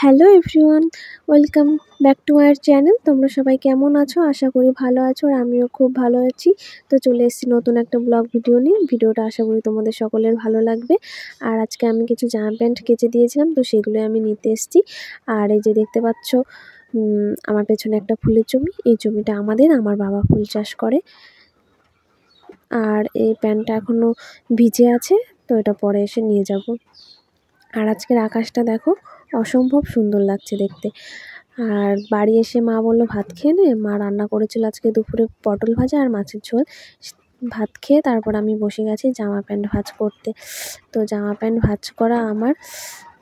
Hello everyone, welcome back to our channel. তোমরা সবাই কেমন আছো? আশা করি ভালো আছো, আর আমিও খুব ভালো আছি। তো চলে এসেছি নতুন একটা ব্লগ ভিডিও নিয়ে। ভিডিওটা আশা করি তোমাদের সকলের ভালো লাগবে। আর আজকে আমি কিছু জামা প্যান্ট কেচে দিয়েছিলাম, তো সেগুলোই আমি নিতে এসেছি। আর এই যে দেখতে পাচ্ছ আমার পেছনে একটা ফুলের জমি। এই জমিটা আমার বাবা ফুল চাষ করে। আর এই প্যান্টটা এখনও ভিজে আছে, তো এটা পরে এসে নিয়ে যাব। আর আজকের আকাশটা দেখো, অসম্ভব সুন্দর লাগছে দেখতে। আর বাড়ি এসে মা বলল ভাত খেয়ে নে। মা রান্না করেছিল আজকে দুপুরে পটল ভাজা আর মাছের ঝোল। ভাত খেয়ে তারপর আমি বসে গেছি জামা প্যান্ট ভাঁজ করতে। তো জামা প্যান্ট ভাঁজ করা আমার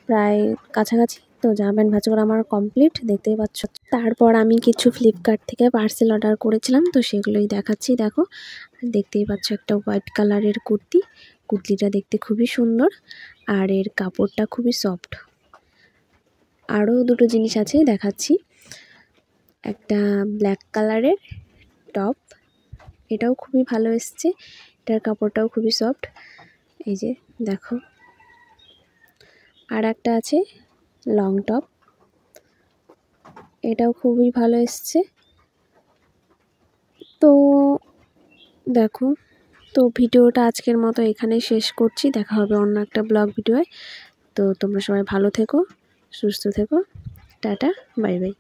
প্রায় কাছাকাছি। তো জামা প্যান্ট ভাঁজ করা আমার কমপ্লিট, দেখতেই পাচ্ছ। তারপর আমি কিছু ফ্লিপকার্ট থেকে পার্সেল অর্ডার করেছিলাম, তো সেগুলোই দেখাচ্ছি। দেখো, দেখতেই পাচ্ছ একটা হোয়াইট কালারের কুর্তিটা দেখতে খুবই সুন্দর, আর এর কাপড়টা খুবই সফট। আরও দুটো জিনিস আছে, দেখাচ্ছি। একটা ব্ল্যাক কালারের টপ, এটাও খুবই ভালো এসছে, এটার কাপড়টাও খুবই সফট, এই যে দেখো। আর একটা আছে লং টপ, এটাও খুবই ভালো এসছে। তো দেখো, তো ভিডিওটা আজকের মতো এখানেই শেষ করছি। দেখা হবে অন্য একটা ব্লগ ভিডিওয়। তো তোমরা সবাই ভালো থেকো, সুস্থ থেকো। Tata, bye bye.